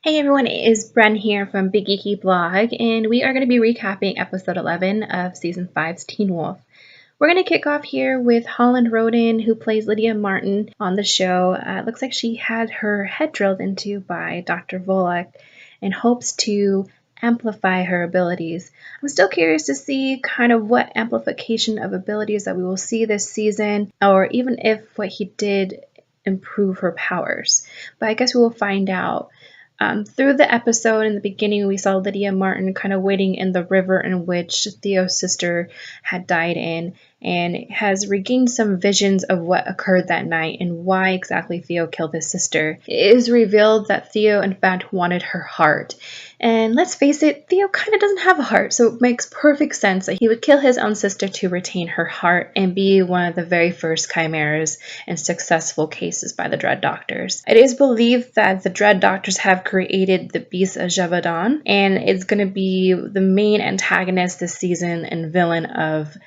Hey everyone, it is Bren here from Bgeeky blog, and we are going to be recapping episode 11 of season 5's Teen Wolf. We're going to kick off here with Holland Roden, who plays Lydia Martin on the show. It looks like she had her head drilled into by Dr. Volek and hopes to amplify her abilities. I'm still curious to see kind of what amplification of abilities that we will see this season, or even if what he did improve her powers. But I guess we will find out. Through the episode, in the beginning, we saw Lydia Martin kind of waiting in the river in which Theo's sister had died in, and has regained some visions of what occurred that night and why exactly Theo killed his sister. It is revealed that Theo, in fact, wanted her heart. And let's face it, Theo kind of doesn't have a heart, so it makes perfect sense that he would kill his own sister to retain her heart and be one of the very first chimeras and successful cases by the Dread Doctors. It is believed that the Dread Doctors have created the Beast of Gévaudan, and it's going to be the main antagonist this season and villain of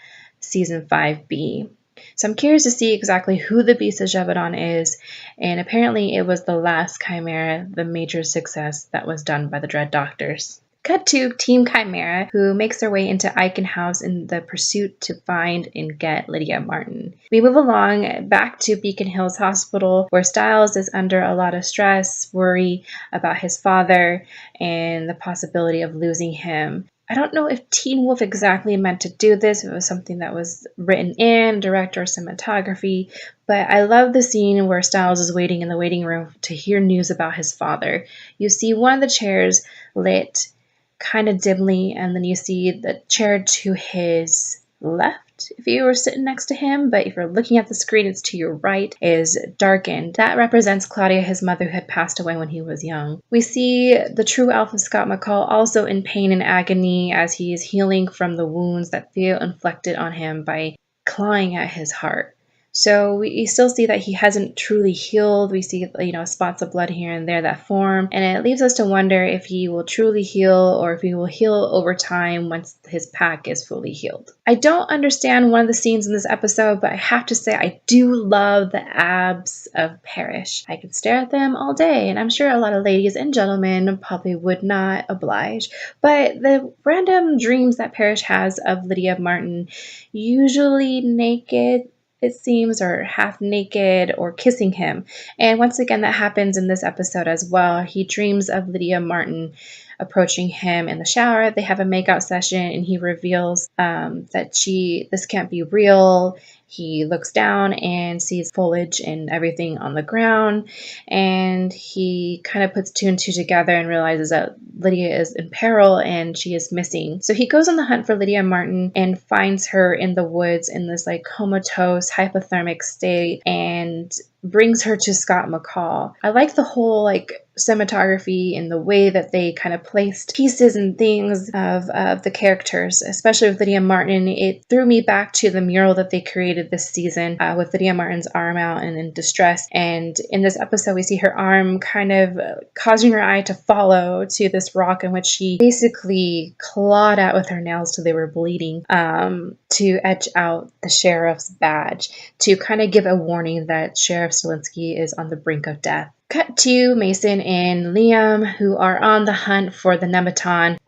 Season 5B. So I'm curious to see exactly who the Beast of Gévaudan is, and apparently it was the last Chimera, the major success that was done by the Dread Doctors. Cut to Team Chimera, who makes their way into Icon House in the pursuit to find and get Lydia Martin. We move along back to Beacon Hills Hospital, where Styles is under a lot of stress, worry about his father, and the possibility of losing him. I don't know if Teen Wolf exactly meant to do this, if it was something that was written in, director, or cinematography, but I love the scene where Styles is waiting in the waiting room to hear news about his father. You see one of the chairs lit kind of dimly, and then you see the chair to his left if you were sitting next to him, but if you're looking at the screen, it's to your right, is darkened. That represents Claudia, his mother, who had passed away when he was young. We see the true Alpha Scott McCall also in pain and agony as he is healing from the wounds that Theo inflicted on him by clawing at his heart. So we still see that he hasn't truly healed. We see, spots of blood here and there that form, and it leaves us to wonder if he will truly heal or if he will heal over time once his pack is fully healed. I don't understand one of the scenes in this episode, but I have to say I do love the abs of Parrish. I could stare at them all day, and I'm sure a lot of ladies and gentlemen probably would not oblige, but the random dreams that Parrish has of Lydia Martin, usually naked, it seems, or half naked or kissing him. And once again, that happens in this episode as well. He dreams of Lydia Martin approaching him in the shower. They have a makeout session, and he reveals that this can't be real. He looks down and sees foliage and everything on the ground, and he kind of puts two and two together and realizes that Lydia is in peril and she is missing. So he goes on the hunt for Lydia Martin and finds her in the woods in this comatose, hypothermic state, and brings her to Scott McCall. I like the whole cinematography and the way that they kind of placed pieces and things of the characters, especially with Lydia Martin. It threw me back to the mural that they created this season with Lydia Martin's arm out and in distress. And in this episode, we see her arm kind of causing her eye to follow to this rock in which she basically clawed at with her nails till they were bleeding to etch out the sheriff's badge, to kind of give a warning that Sheriff Stilinski is on the brink of death. Cut to Mason and Liam, who are on the hunt for the Nematon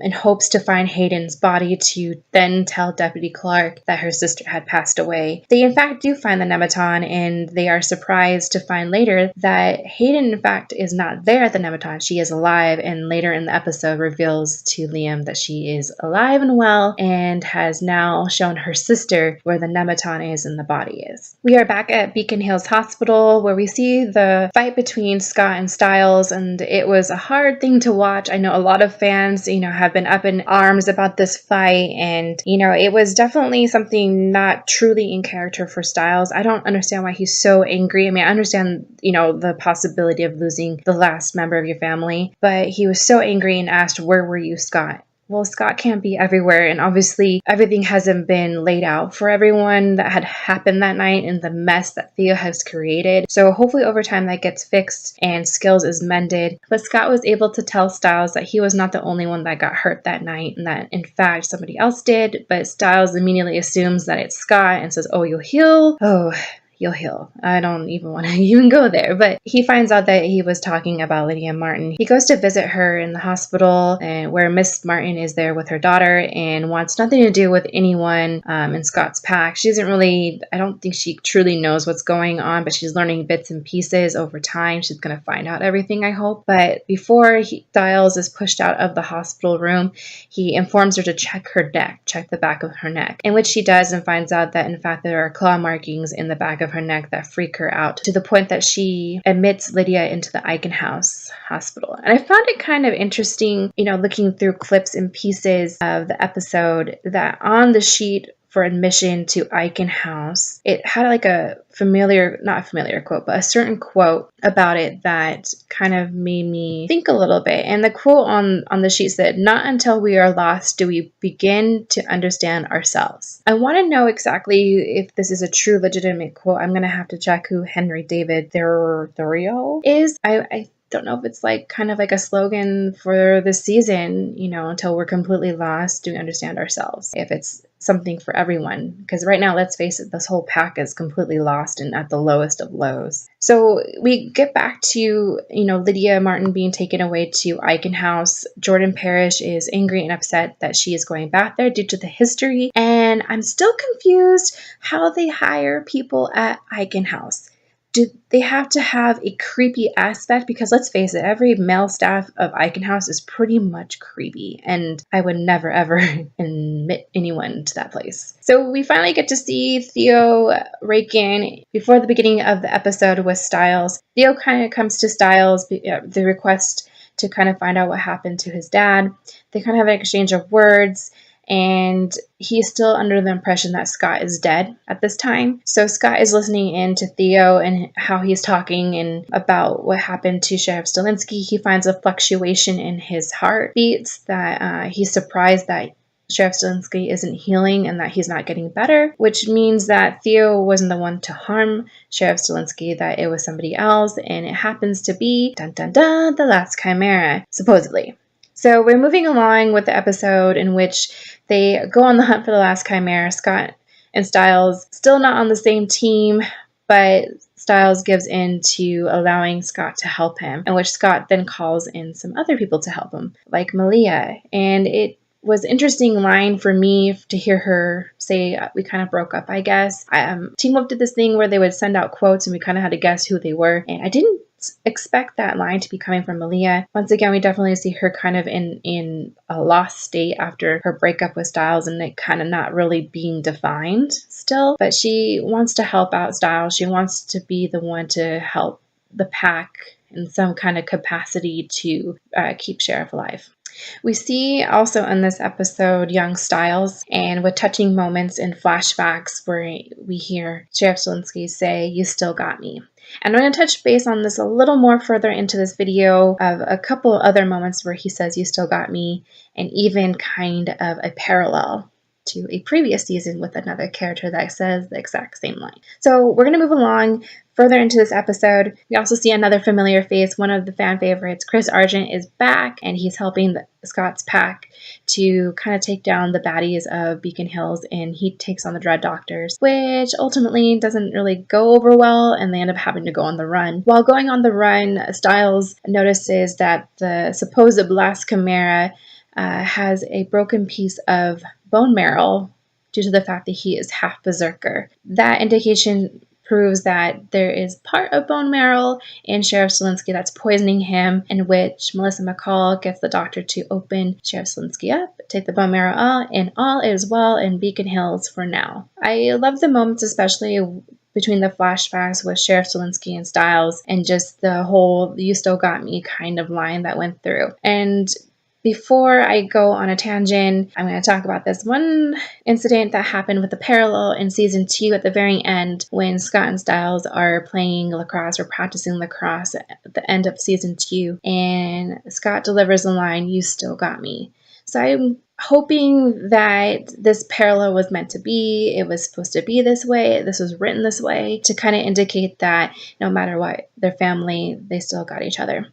in hopes to find Hayden's body to then tell Deputy Clark that her sister had passed away. They in fact do find the Nematon, and they are surprised to find later that Hayden in fact is not there at the Nematon. She is alive, and later in the episode reveals to Liam that she is alive and well and has now shown her sister where the Nematon is and the body is. We are back at Beacon Hills Hospital, where we see the fight between Scott and Styles, and it was a hard thing to watch. I know a lot of fans, have been up in arms about this fight, and, it was definitely something not truly in character for Styles. I don't understand why he's so angry. I mean, I understand, the possibility of losing the last member of your family, but he was so angry and asked, "Where were you, Scott?" Well, Scott can't be everywhere, and obviously everything hasn't been laid out for everyone that had happened that night and the mess that Theo has created. So hopefully over time that gets fixed and Skills is mended. But Scott was able to tell Styles that he was not the only one that got hurt that night, and that in fact somebody else did, but Styles immediately assumes that it's Scott and says, "Oh, you'll heal? Oh, you'll heal. I don't even want to even go there. But he finds out that he was talking about Lydia Martin. He goes to visit her in the hospital, and where Miss Martin is there with her daughter and wants nothing to do with anyone in Scott's pack. She doesn't really, I don't think she truly knows what's going on, but she's learning bits and pieces over time. She's going to find out everything, I hope. But before Stiles is pushed out of the hospital room, he informs her to check her neck, check the back of her neck, in which she does and finds out that in fact there are claw markings in the back of her neck that freak her out to the point that she admits Lydia into the Icon House hospital. And I found it kind of interesting, looking through clips and pieces of the episode, that on the sheet for admission to Icon House, it had like a not a familiar quote, but a certain quote about it that kind of made me think a little bit. And the quote on the sheet said, "Not until we are lost do we begin to understand ourselves." I want to know exactly if this is a true, legitimate quote. I'm going to have to check who Henry David Thoreau is. I don't know if it's like kind of like a slogan for this season, until we're completely lost, do we understand ourselves? If it's something for everyone, because right now, let's face it, this whole pack is completely lost and at the lowest of lows. So we get back to, Lydia Martin being taken away to Icon House. Jordan Parrish is angry and upset that she is going back there due to the history. And I'm still confused how they hire people at Icon House. Do they have to have a creepy aspect? Because let's face it, every male staff of Icon House is pretty much creepy, and I would never ever admit anyone to that place. So we finally get to see Theo rake in before the beginning of the episode with Stiles. Theo kind of comes to Stiles, the request to kind of find out what happened to his dad. They kind of have an exchange of words, and he's still under the impression that Scott is dead at this time. So Scott is listening in to Theo and how he's talking and about what happened to Sheriff Stilinski. He finds a fluctuation in his heartbeats, that he's surprised that Sheriff Stilinski isn't healing and that he's not getting better, which means that Theo wasn't the one to harm Sheriff Stilinski, that it was somebody else, and it happens to be, dun dun dun, the last Chimera, supposedly. So we're moving along with the episode in which they go on the hunt for the last Chimera. Scott and Stiles still not on the same team, but Stiles gives in to allowing Scott to help him, in which Scott then calls in some other people to help him, like Malia. And it was an interesting line for me to hear her say, we kind of broke up, I guess. Teen Wolf did this thing where they would send out quotes and we kind of had to guess who they were. And I didn't expect that line to be coming from Malia. Once again, we definitely see her kind of in a lost state after her breakup with Stiles, and it kind of not really being defined still. But she wants to help out Stiles. She wants to be the one to help the pack in some kind of capacity to keep Sheriff alive. We see also in this episode young Stiles, and with touching moments and flashbacks where we hear Sheriff Stilinski say, "You still got me." And I'm going to touch base on this a little more further into this video of a couple other moments where he says, "You still got me," and even kind of a parallel to a previous season with another character that says the exact same line. So we're going to move along further into this episode. We also see another familiar face, one of the fan favorites. Chris Argent is back, and he's helping Scott's pack to kind of take down the baddies of Beacon Hills, and he takes on the Dread Doctors, which ultimately doesn't really go over well, and they end up having to go on the run. While going on the run, Stiles notices that the supposed last Chimera has a broken piece of bone marrow due to the fact that he is half berserker. That indication proves that there is part of bone marrow in Sheriff Stilinski that's poisoning him, in which Melissa McCall gets the doctor to open Sheriff Stilinski up, take the bone marrow out, and all is well in Beacon Hills for now. I love the moments, especially between the flashbacks with Sheriff Stilinski and Stiles, and just the whole "you still got me" kind of line that went through. And before I go on a tangent, I'm going to talk about this one incident that happened with the parallel in season 2 at the very end, when Scott and Stiles are playing lacrosse or practicing lacrosse at the end of season 2, and Scott delivers the line, "You still got me." So I'm hoping that this parallel was meant to be. It was supposed to be this way. This was written this way to kind of indicate that no matter what, their family, they still got each other.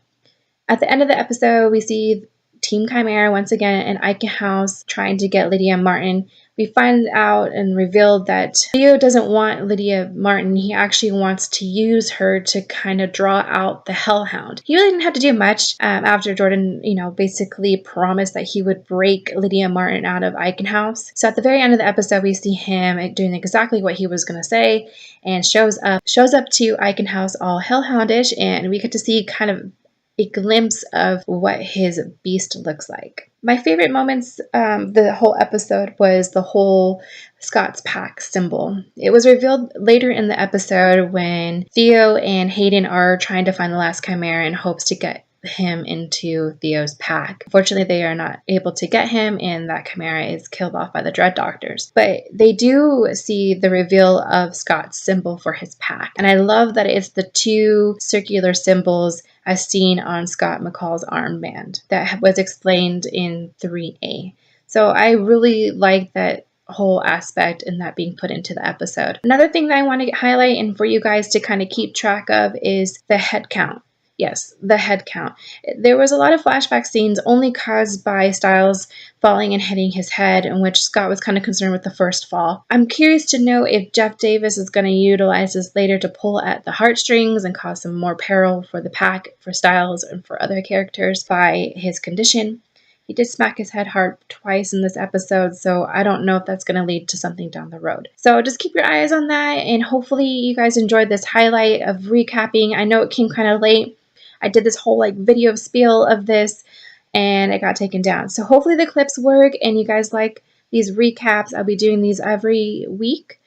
At the end of the episode, we see Team Chimera once again in Icon House trying to get Lydia Martin. We find out and revealed that Theo doesn't want Lydia Martin. He actually wants to use her to kind of draw out the Hellhound. He really didn't have to do much after Jordan, basically promised that he would break Lydia Martin out of Icon House. So at the very end of the episode, we see him doing exactly what he was going to say and shows up to Icon House all Hellhoundish, and we get to see kind of a glimpse of what his beast looks like. My favorite moments the whole episode was the whole Scott's pack symbol. It was revealed later in the episode when Theo and Hayden are trying to find the last Chimera in hopes to get him into Theo's pack. Unfortunately, they are not able to get him, and that Chimera is killed off by the Dread Doctors. But they do see the reveal of Scott's symbol for his pack. And I love that it's the two circular symbols as seen on Scott McCall's armband that was explained in 3A. So I really like that whole aspect and that being put into the episode. Another thing that I want to highlight and for you guys to kind of keep track of is the head count. Yes, the head count. There was a lot of flashback scenes only caused by Styles falling and hitting his head, in which Scott was kind of concerned with the first fall. I'm curious to know if Jeff Davis is going to utilize this later to pull at the heartstrings and cause some more peril for the pack, for Styles, and for other characters by his condition. He did smack his head hard twice in this episode, so I don't know if that's going to lead to something down the road. So just keep your eyes on that, and hopefully you guys enjoyed this highlight of recapping. I know it came kind of late. I did this whole video spiel of this and it got taken down. So hopefully the clips work and you guys like these recaps. I'll be doing these every week,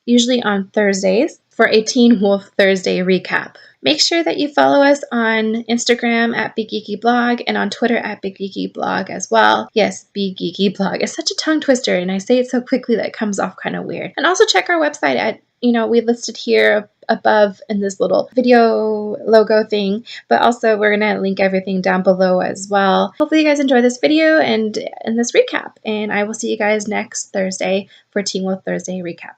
usually on Thursdays, for a Teen Wolf Thursday recap. Make sure that you follow us on Instagram at Bgeeky Blog and on Twitter at Bgeeky Blog as well. Yes, Bgeeky Blog. It's such a tongue twister and I say it so quickly that it comes off kind of weird. And also check our website at, we listed here above in this little video logo thing, but also we're going to link everything down below as well. Hopefully you guys enjoy this video and this recap, and I will see you guys next Thursday for Teen Wolf Thursday recap.